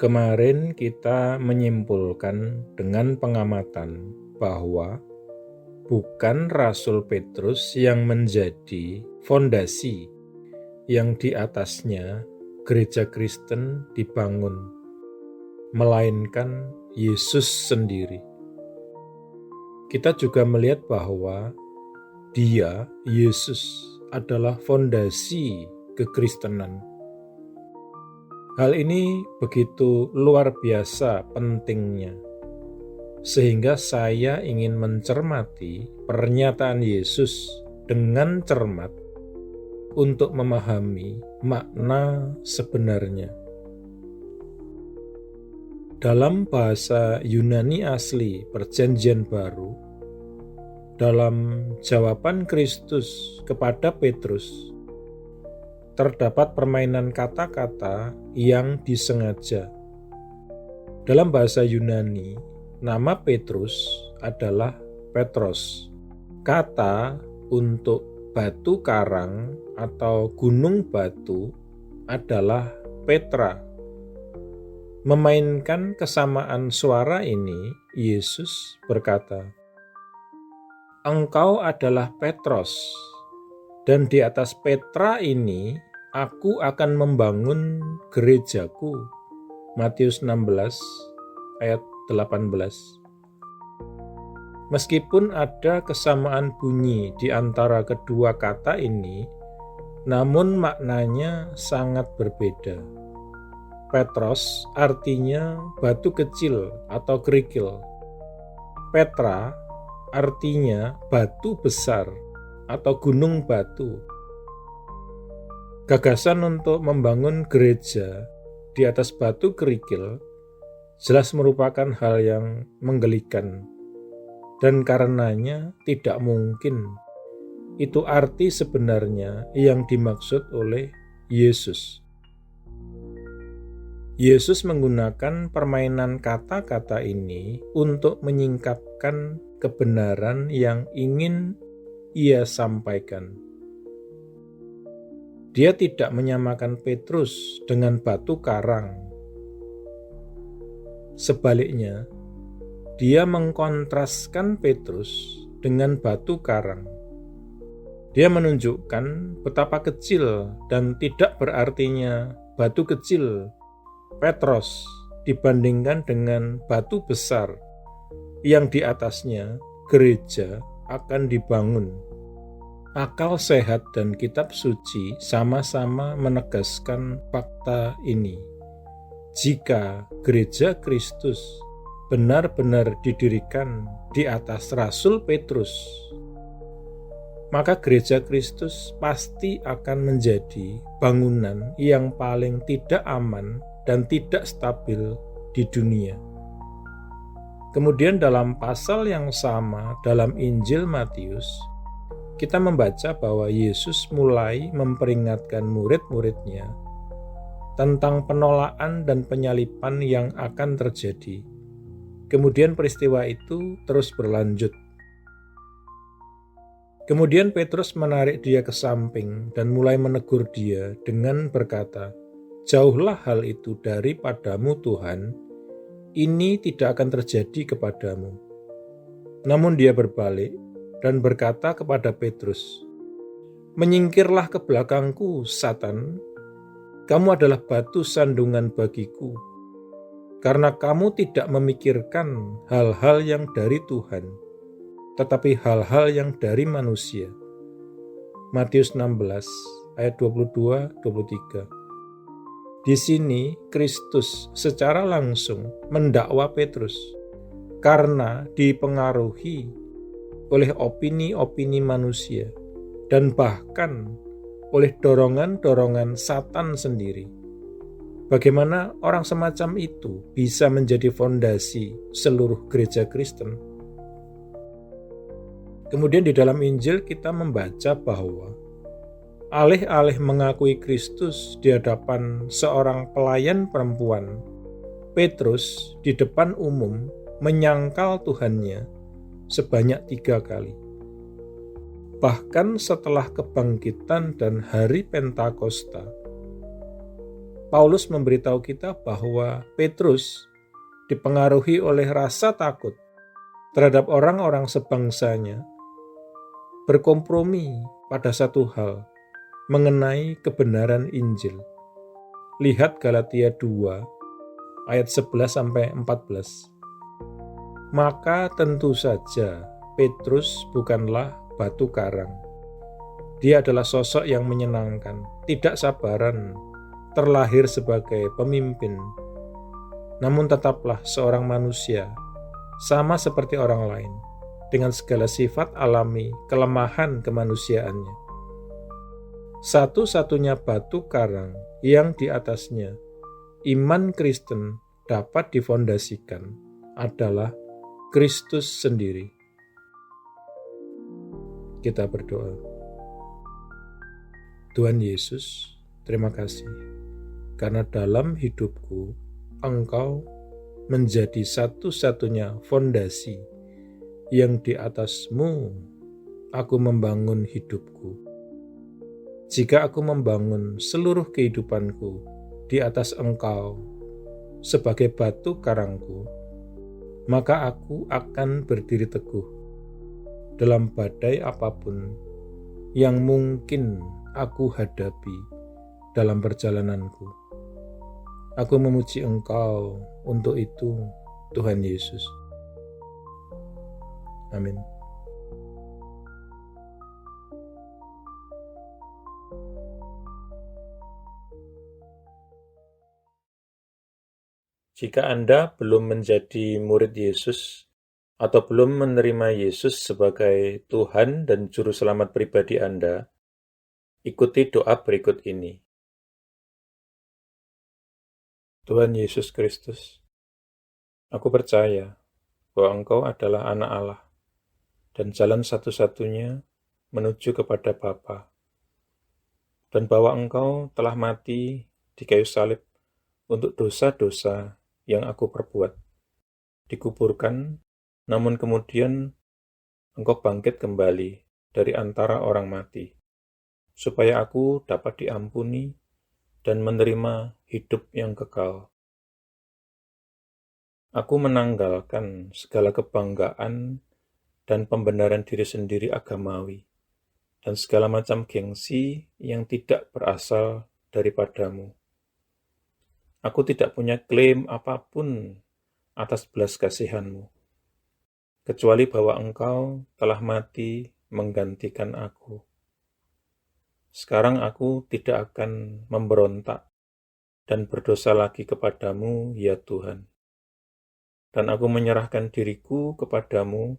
Kemarin kita menyimpulkan dengan pengamatan bahwa bukan Rasul Petrus yang menjadi fondasi yang di atasnya gereja Kristen dibangun, melainkan Yesus sendiri. Kita juga melihat bahwa Dia, Yesus, adalah fondasi kekristenan. Hal ini begitu luar biasa pentingnya, sehingga saya ingin mencermati pernyataan Yesus dengan cermat untuk memahami makna sebenarnya. Dalam bahasa Yunani asli Perjanjian Baru, dalam jawaban Kristus kepada Petrus, terdapat permainan kata-kata yang disengaja. Dalam bahasa Yunani, nama Petrus adalah Petros. Kata untuk batu karang atau gunung batu adalah Petra. Memainkan kesamaan suara ini, Yesus berkata, "Engkau adalah Petros, dan di atas Petra ini aku akan membangun gerejaku." Matius 16 ayat 18. Meskipun ada kesamaan bunyi di antara kedua kata ini, namun maknanya sangat berbeda. Petros artinya batu kecil atau kerikil. Petra artinya batu besar atau gunung batu. Gagasan untuk membangun gereja di atas batu kerikil jelas merupakan hal yang menggelikan, dan karenanya tidak mungkin itu arti sebenarnya yang dimaksud oleh Yesus. Yesus menggunakan permainan kata-kata ini untuk menyingkapkan kebenaran yang ingin Ia sampaikan. Dia tidak menyamakan Petrus dengan batu karang. Sebaliknya, dia mengkontraskan Petrus dengan batu karang. Dia menunjukkan betapa kecil dan tidak berartinya batu kecil Petros dibandingkan dengan batu besar yang di atasnya gereja akan dibangun. Akal sehat dan kitab suci sama-sama menegaskan fakta ini. Jika gereja Kristus benar-benar didirikan di atas Rasul Petrus, maka gereja Kristus pasti akan menjadi bangunan yang paling tidak aman dan tidak stabil di dunia. Kemudian dalam pasal yang sama dalam Injil Matius, kita membaca bahwa Yesus mulai memperingatkan murid-muridnya tentang penolakan dan penyaliban yang akan terjadi. Kemudian peristiwa itu terus berlanjut. Kemudian Petrus menarik dia ke samping dan mulai menegur dia dengan berkata, "Jauhlah hal itu daripadamu Tuhan, ini tidak akan terjadi kepadamu." Namun dia berbalik dan berkata kepada Petrus, "Menyingkirlah ke belakangku, Satan. Kamu adalah batu sandungan bagiku, karena kamu tidak memikirkan hal-hal yang dari Tuhan, tetapi hal-hal yang dari manusia." Matius 16 ayat 22-23. Di sini Kristus secara langsung mendakwa Petrus karena dipengaruhi oleh opini-opini manusia dan bahkan oleh dorongan-dorongan Satan sendiri. Bagaimana orang semacam itu bisa menjadi fondasi seluruh gereja Kristen? Kemudian di dalam Injil kita membaca bahwa alih-alih mengakui Kristus di hadapan seorang pelayan perempuan, Petrus di depan umum menyangkal Tuhannya sebanyak 3 kali. Bahkan setelah kebangkitan dan hari Pentakosta, Paulus memberitahu kita bahwa Petrus dipengaruhi oleh rasa takut terhadap orang-orang sebangsanya, berkompromi pada satu hal mengenai kebenaran Injil. Lihat Galatia 2 ayat 11-14. Maka tentu saja Petrus bukanlah batu karang. Dia adalah sosok yang menyenangkan, tidak sabaran, terlahir sebagai pemimpin. Namun tetaplah seorang manusia, sama seperti orang lain, dengan segala sifat alami, kelemahan kemanusiaannya. Satu-satunya batu karang yang di atasnya iman Kristen dapat difondasikan adalah Kristus sendiri. Kita berdoa. Tuhan Yesus, terima kasih karena dalam hidupku Engkau menjadi satu-satunya fondasi yang di atasmu aku membangun hidupku. Jika aku membangun seluruh kehidupanku di atas Engkau sebagai batu karangku, maka aku akan berdiri teguh dalam badai apapun yang mungkin aku hadapi dalam perjalananku. Aku memuji Engkau untuk itu, Tuhan Yesus. Amin. Jika Anda belum menjadi murid Yesus atau belum menerima Yesus sebagai Tuhan dan Juru Selamat pribadi Anda, ikuti doa berikut ini. Tuhan Yesus Kristus, aku percaya bahwa Engkau adalah anak Allah dan jalan satu-satunya menuju kepada Bapa, dan bahwa Engkau telah mati di kayu salib untuk dosa-dosa yang aku perbuat, dikuburkan, namun kemudian Engkau bangkit kembali dari antara orang mati, supaya aku dapat diampuni dan menerima hidup yang kekal. Aku menanggalkan segala kebanggaan dan pembenaran diri sendiri agamawi, dan segala macam gengsi yang tidak berasal daripadamu. Aku tidak punya klaim apapun atas belas kasihan-Mu, kecuali bahwa Engkau telah mati menggantikan aku. Sekarang aku tidak akan memberontak dan berdosa lagi kepadamu, ya Tuhan. Dan aku menyerahkan diriku kepadamu,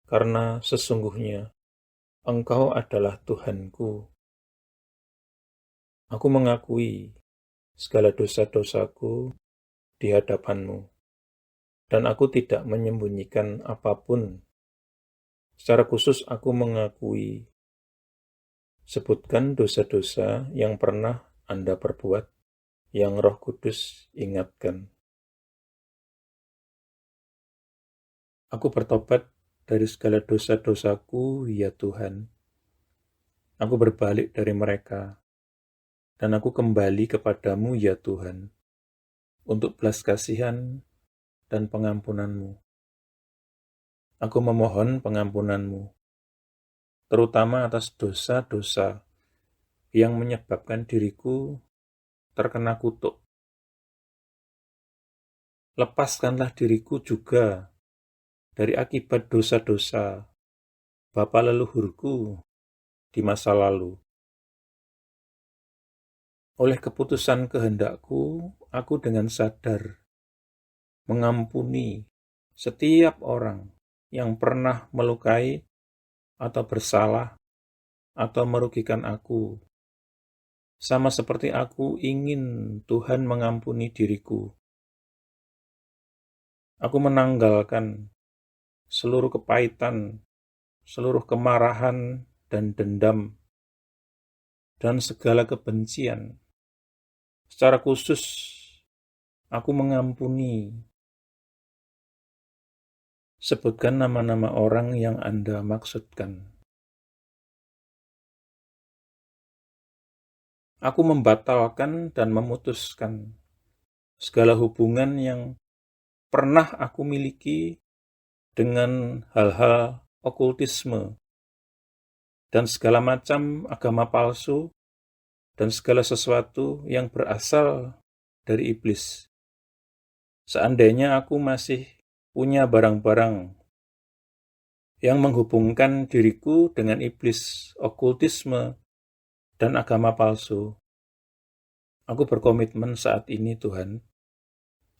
karena sesungguhnya Engkau adalah Tuhanku. Aku mengakui segala dosa-dosaku di hadapan-Mu, dan aku tidak menyembunyikan apapun. Secara khusus aku mengakui, sebutkan dosa-dosa yang pernah Anda perbuat, yang Roh Kudus ingatkan. Aku bertobat dari segala dosa-dosaku, ya Tuhan. Aku berbalik dari mereka, dan aku kembali kepadamu, ya Tuhan, untuk belas kasihan dan pengampunan-Mu. Aku memohon pengampunan-Mu, terutama atas dosa-dosa yang menyebabkan diriku terkena kutuk. Lepaskanlah diriku juga dari akibat dosa-dosa bapa leluhurku di masa lalu. Oleh keputusan kehendakku, aku dengan sadar mengampuni setiap orang yang pernah melukai atau bersalah atau merugikan aku, sama seperti aku ingin Tuhan mengampuni diriku. Aku menanggalkan seluruh kepahitan, seluruh kemarahan dan dendam, dan segala kebencian. Secara khusus, aku mengampuni. Sebutkan nama-nama orang yang Anda maksudkan. Aku membatalkan dan memutuskan segala hubungan yang pernah aku miliki dengan hal-hal okultisme dan segala macam agama palsu dan segala sesuatu yang berasal dari iblis. Seandainya aku masih punya barang-barang yang menghubungkan diriku dengan iblis, okultisme, dan agama palsu, aku berkomitmen saat ini, Tuhan,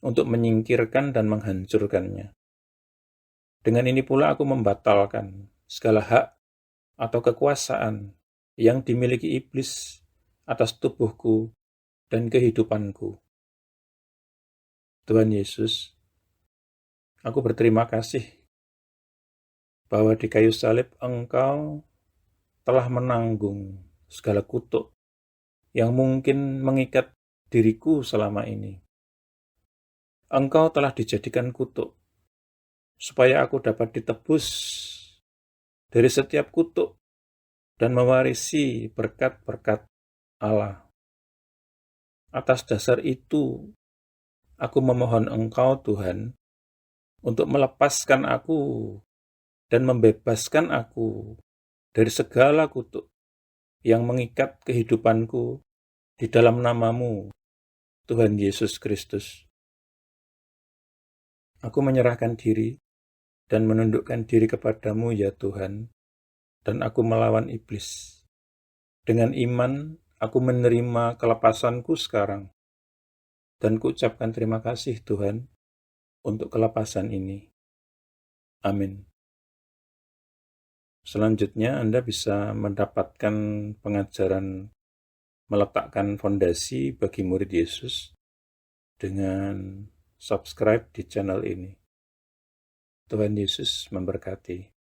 untuk menyingkirkan dan menghancurkannya. Dengan ini pula aku membatalkan segala hak atau kekuasaan yang dimiliki iblis atas tubuhku dan kehidupanku. Tuhan Yesus, aku berterima kasih bahwa di kayu salib Engkau telah menanggung segala kutuk yang mungkin mengikat diriku selama ini. Engkau telah dijadikan kutuk, supaya aku dapat ditebus dari setiap kutuk dan mewarisi berkat-berkat Allah. Atas dasar itu, aku memohon Engkau, Tuhan, untuk melepaskan aku dan membebaskan aku dari segala kutuk yang mengikat kehidupanku di dalam nama-Mu, Tuhan Yesus Kristus. Aku menyerahkan diri dan menundukkan diri kepadamu, ya Tuhan, dan aku melawan iblis. Dengan iman, aku menerima kelepasanku sekarang, dan kuucapkan terima kasih, Tuhan, untuk kelepasan ini. Amin. Selanjutnya, Anda bisa mendapatkan pengajaran meletakkan fondasi bagi murid Yesus dengan subscribe di channel ini. Tuhan Yesus memberkati.